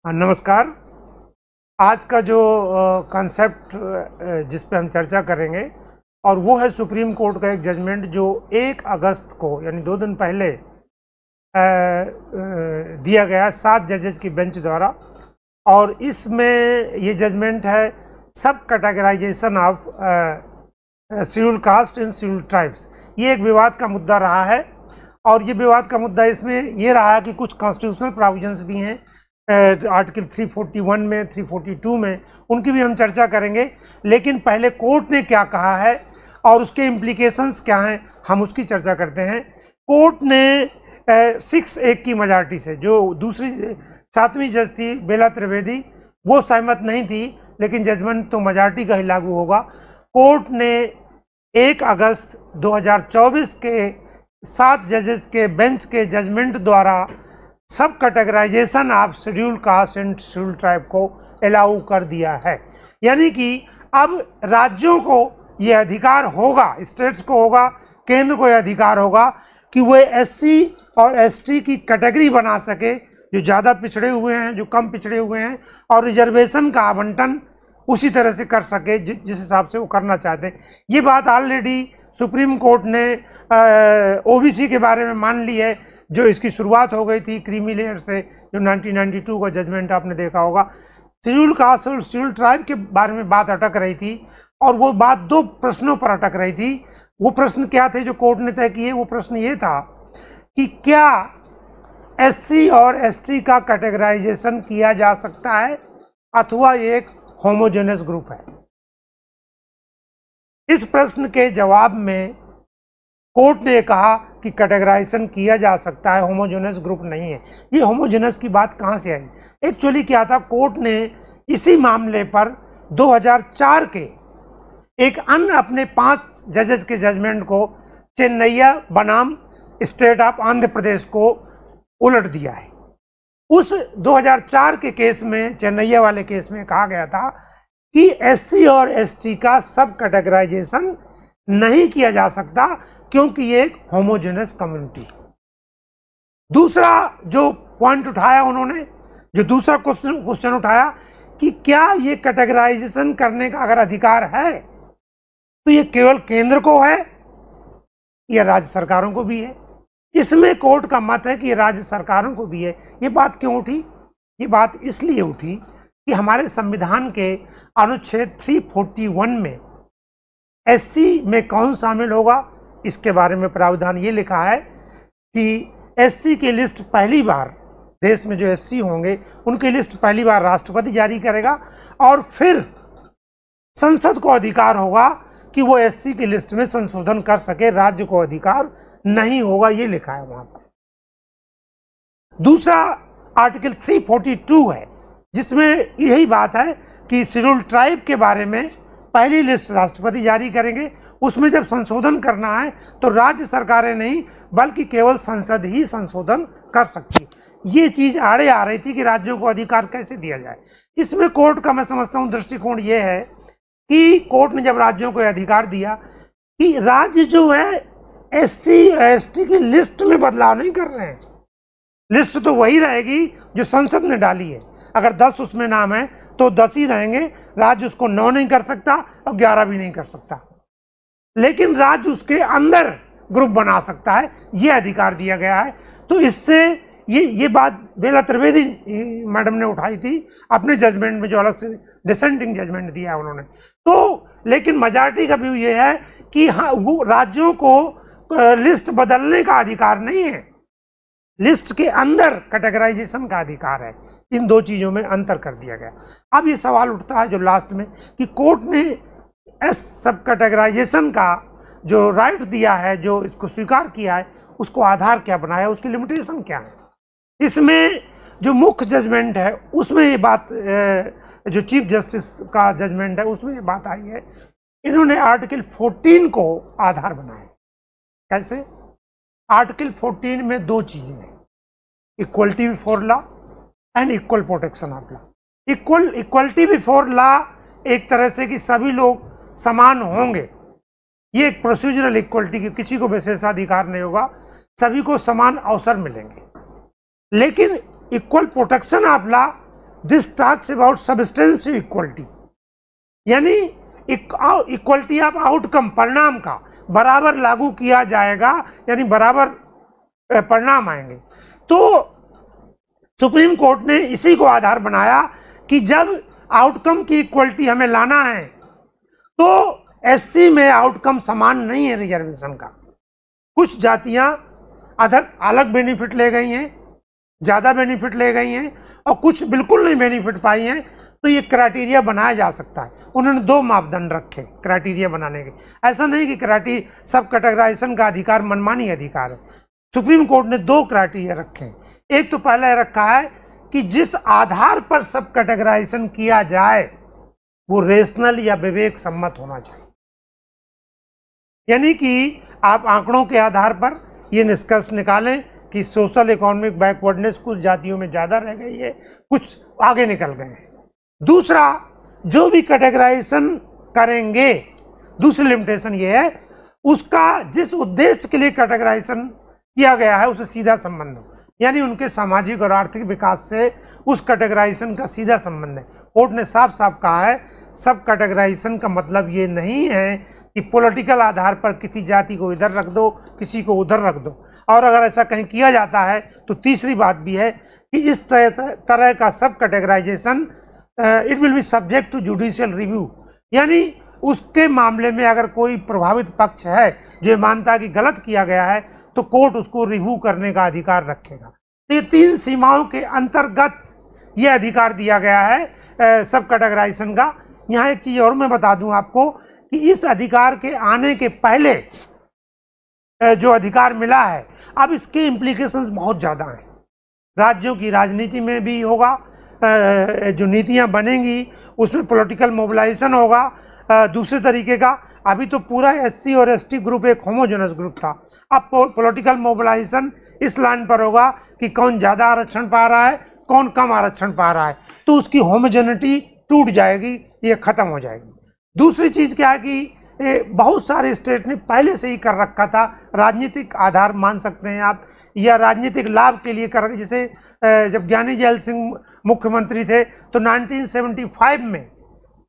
नमस्कार। आज का जो कॉन्सेप्ट जिस पे हम चर्चा करेंगे और वो है सुप्रीम कोर्ट का एक जजमेंट जो 1 अगस्त को यानी 2 दिन पहले दिया गया 7 जजेस की बेंच द्वारा। और इसमें ये जजमेंट है subcategorisation of schedule caste in schedule tribes. ये एक विवाद का मुद्दा रहा है और ये विवाद का मुद्दा इसमें ये रहा है कि कुछ कॉन्स्टिट्यूशनल प्रोविजंस भी हैं आर्टिकल 341 में, 342 में, उनकी भी हम चर्चा करेंगे। लेकिन पहले कोर्ट ने क्या कहा है और उसके इम्प्लीकेशंस क्या हैं, हम उसकी चर्चा करते हैं। कोर्ट ने 6-1 की मेजॉरिटी से, जो दूसरी 7वीं जज थी बेला त्रिवेदी, वो सहमत नहीं थी, लेकिन जजमेंट तो मेजॉरिटी का ही लागू होगा। कोर्ट ने 1 अगस्त 2024 के 7 जजेस के बेंच के जजमेंट द्वारा subcategorisation of schedule caste and schedule tribe को अलाउ कर दिया है। यानी कि अब राज्यों को ये अधिकार होगा, स्टेट्स को होगा, केंद्र को यह अधिकार होगा कि वे एससी और एसटी की कैटेगरी बना सके, जो ज़्यादा पिछड़े हुए हैं, जो कम पिछड़े हुए हैं, और रिजर्वेशन का आवंटन उसी तरह से कर सके जिस हिसाब से वो करना चाहते हैं। ये बात ऑलरेडी सुप्रीम कोर्ट ने ओबीसी के बारे में मान ली है, जो इसकी शुरुआत हो गई थी क्रीमी लेयर से, जो 1992 का जजमेंट आपने देखा होगा। शेड्यूल कास्ट और शेड्यूल ट्राइब के बारे में बात अटक रही थी और वो बात 2 प्रश्नों पर अटक रही थी। वो प्रश्न क्या थे जो कोर्ट ने तय किए? वो प्रश्न ये था कि क्या एससी और एसटी का कैटेगराइजेशन किया जा सकता है अथवा ये एक होमोजेनस ग्रुप है। इस प्रश्न के जवाब में कोर्ट ने कहा कि कैटेगराइजेशन किया जा सकता है, होमोजेनस ग्रुप नहीं है। ये होमोजेनस की बात कहाँ से आई? एक्चुअली क्या था, कोर्ट ने इसी मामले पर 2004 के एक अन्य अपने 5 जजेस के जजमेंट को चेन्नैया बनाम स्टेट ऑफ आंध्र प्रदेश को उलट दिया है। उस 2004 के केस में, चेन्नैया वाले केस में कहा गया था कि एससी और एसटी का सब कैटेगराइजेशन नहीं किया जा सकता क्योंकि ये एक होमोजेनस कम्युनिटी। दूसरा जो पॉइंट उठाया उन्होंने, जो दूसरा क्वेश्चन उठाया कि क्या ये कैटेगराइजेशन करने का अगर अधिकार है तो ये केवल केंद्र को है या राज्य सरकारों को भी है। इसमें कोर्ट का मत है कि ये राज्य सरकारों को भी है। ये बात क्यों उठी? ये बात इसलिए उठी कि हमारे संविधान के अनुच्छेद 341 में एससी में कौन शामिल होगा, इसके बारे में प्रावधान ये लिखा है कि एससी की लिस्ट पहली बार, देश में जो एससी होंगे उनकी लिस्ट पहली बार राष्ट्रपति जारी करेगा और फिर संसद को अधिकार होगा कि वो एससी की लिस्ट में संशोधन कर सके, राज्य को अधिकार नहीं होगा, ये लिखा है वहां पर। दूसरा आर्टिकल 342 है जिसमें यही बात है कि शेड्यूल ट्राइब के बारे में पहली लिस्ट राष्ट्रपति जारी करेंगे, उसमें जब संशोधन करना है तो राज्य सरकारें नहीं बल्कि केवल संसद ही संशोधन कर सकती है। ये चीज़ आड़े आ रही थी कि राज्यों को अधिकार कैसे दिया जाए। इसमें कोर्ट का मैं समझता हूँ दृष्टिकोण ये है कि कोर्ट ने जब राज्यों को अधिकार दिया कि राज्य जो है एससी एसटी की लिस्ट में बदलाव नहीं कर रहे हैं, लिस्ट तो वही रहेगी जो संसद ने डाली है। अगर 10 उसमें नाम है तो 10 ही रहेंगे, राज्य उसको 9 नहीं कर सकता और 11 भी नहीं कर सकता, लेकिन राज्य उसके अंदर ग्रुप बना सकता है, ये अधिकार दिया गया है। तो इससे ये बात बेला त्रिवेदी मैडम ने उठाई थी अपने जजमेंट में, जो अलग से डिसेंटिंग जजमेंट दिया है उन्होंने। तो लेकिन मेजॉरिटी का व्यू ये है कि हाँ, वो राज्यों को लिस्ट बदलने का अधिकार नहीं है, लिस्ट के अंदर कैटेगराइजेशन का अधिकार है। इन 2 चीज़ों में अंतर कर दिया गया। अब ये सवाल उठता है जो लास्ट में कि कोर्ट ने सब कैटेगराइजेशन का जो राइट दिया है, जो इसको स्वीकार किया है, उसको आधार क्या बनाया, उसकी लिमिटेशन क्या है। इसमें जो मुख्य जजमेंट है उसमें ये बात, जो चीफ जस्टिस का जजमेंट है उसमें ये बात आई है, इन्होंने आर्टिकल 14 को आधार बनाया। कैसे? आर्टिकल 14 में 2 चीज़ें हैं, equality before law and equal protection of law. Equality before law एक तरह से कि सभी लोग समान होंगे, ये एक प्रोसीजरल इक्वलिटी की, किसी को विशेषाधिकार नहीं होगा, सभी को समान अवसर मिलेंगे। लेकिन equal protection of law this talks about substantive equality, यानी इक्वलिटी ऑफ आउटकम, परिणाम का बराबर लागू किया जाएगा, यानी बराबर परिणाम आएंगे। तो सुप्रीम कोर्ट ने इसी को आधार बनाया कि जब आउटकम की इक्वलिटी हमें लाना है तो एससी में आउटकम समान नहीं है रिजर्वेशन का। कुछ जातियां अलग बेनिफिट ले गई हैं, ज़्यादा बेनिफिट ले गई हैं, और कुछ बिल्कुल नहीं बेनिफिट पाई हैं। तो ये क्राइटेरिया बनाया जा सकता है। उन्होंने 2 मापदंड रखे क्राइटेरिया बनाने के। ऐसा नहीं कि सब कैटेगराइजेशन का अधिकार मनमानी अधिकार है। सुप्रीम कोर्ट ने 2 क्राइटेरिया रखे हैं। एक तो पहले रखा है कि जिस आधार पर सब कैटेगराइजेशन किया जाए वो रेशनल या विवेक सम्मत होना चाहिए, यानी कि आप आंकड़ों के आधार पर ये निष्कर्ष निकालें कि सोशल इकोनॉमिक बैकवर्डनेस कुछ जातियों में ज़्यादा रह गई है, कुछ आगे निकल गए हैं। दूसरा, जो भी कैटेगराइजेशन करेंगे, दूसरी लिमिटेशन ये है उसका जिस उद्देश्य के लिए कैटेगराइजेशन किया गया है उसे सीधा संबंध हो, यानी उनके सामाजिक और आर्थिक विकास से उस कैटेगराइजेशन का सीधा संबंध है। कोर्ट ने साफ साफ कहा है सब कैटेगराइजेशन का मतलब ये नहीं है कि पॉलिटिकल आधार पर किसी जाति को इधर रख दो, किसी को उधर रख दो। और अगर ऐसा कहीं किया जाता है तो तीसरी बात भी है कि इस तरह का subcategorisation it will be subject to judicial review, यानी उसके मामले में अगर कोई प्रभावित पक्ष है जो मानता है कि गलत किया गया है तो कोर्ट उसको रिव्यू करने का अधिकार रखेगा। तो ये 3 सीमाओं के अंतर्गत ये अधिकार दिया गया है सब कैटेगराइजेशन का। यहाँ एक चीज़ और मैं बता दूं आपको कि इस अधिकार के आने के पहले जो अधिकार मिला है, अब इसके इम्प्लीकेशंस बहुत ज़्यादा हैं। राज्यों की राजनीति में भी होगा, जो नीतियाँ बनेंगी उसमें पॉलिटिकल मोबिलाइजेशन होगा दूसरे तरीके का। अभी तो पूरा एससी और एसटी ग्रुप एक होमोजेनस ग्रुप था, अब पॉलिटिकल मोबिलाइजेशन इस लाइन पर होगा कि कौन ज़्यादा आरक्षण पा रहा है, कौन कम आरक्षण पा रहा है, तो उसकी होमोजेनिटी टूट जाएगी, ये ख़त्म हो जाएगी। दूसरी चीज़ क्या है कि बहुत सारे स्टेट ने पहले से ही कर रखा था, राजनीतिक आधार मान सकते हैं आप, या राजनीतिक लाभ के लिए कर, जैसे जब ज्ञानी जैल सिंह मुख्यमंत्री थे तो 1975 में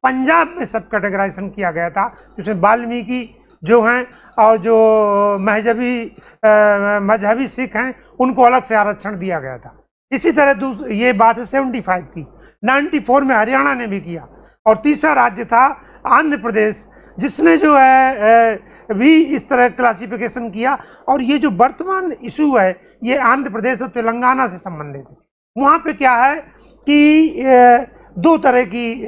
पंजाब में सब कैटेगराइजेशन किया गया था, जिसमें वाल्मीकि जो हैं और जो मजहबी सिख हैं उनको अलग से आरक्षण दिया गया था। इसी तरह ये बात है 75 की। 94 में हरियाणा ने भी किया, और तीसरा राज्य था आंध्र प्रदेश जिसने जो है भी इस तरह क्लासिफिकेशन किया। और ये जो वर्तमान इशू है ये आंध्र प्रदेश और तेलंगाना से संबंधित है। वहाँ पे क्या है कि 2 तरह की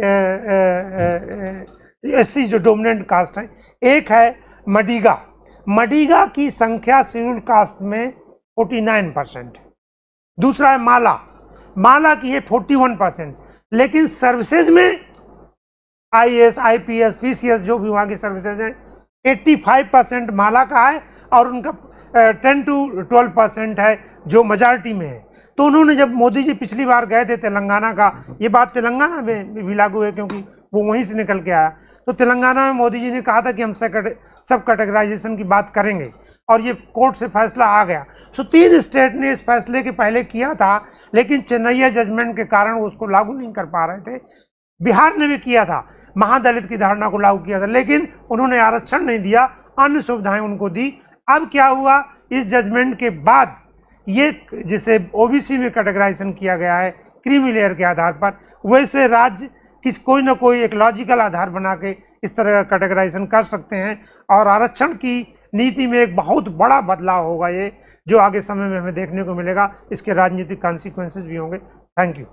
एससी जो डोमिनेंट कास्ट है, एक है मडीगा की संख्या शेड्यूल कास्ट में 49%, दूसरा है माला की है 41%, लेकिन सर्विसेज में आईएएस, आईपीएस, पीसीएस जो भी वहाँ की सर्विसेज हैं 85% माला का है, और उनका 10 to 12% है जो मेजॉरिटी में है। तो उन्होंने, जब मोदी जी पिछली बार गए थे तेलंगाना का, ये बात तेलंगाना में भी लागू है क्योंकि वो वहीं से निकल के आया, तो तेलंगाना में मोदी जी ने कहा था कि हम सब कैटेगराइजेशन की बात करेंगे, और ये कोर्ट से फैसला आ गया। सो 3 स्टेट ने इस फैसले के पहले किया था, लेकिन चेन्नई जजमेंट के कारण उसको लागू नहीं कर पा रहे थे। बिहार ने भी किया था, महादलित की धारणा को लागू किया था, लेकिन उन्होंने आरक्षण नहीं दिया, अन्य सुविधाएं उनको दी। अब क्या हुआ, इस जजमेंट के बाद ये जिसे ओबीसी में कैटेगराइजेशन किया गया है क्रीमी लेयर के आधार पर, वैसे राज्य कोई ना कोई एक लॉजिकल आधार बना के इस तरह का कैटेगराइजेशन कर सकते हैं, और आरक्षण की नीति में एक बहुत बड़ा बदलाव होगा ये, जो आगे समय में हमें देखने को मिलेगा। इसके राजनीतिक कॉन्सिक्वेंसेस भी होंगे। Thank you.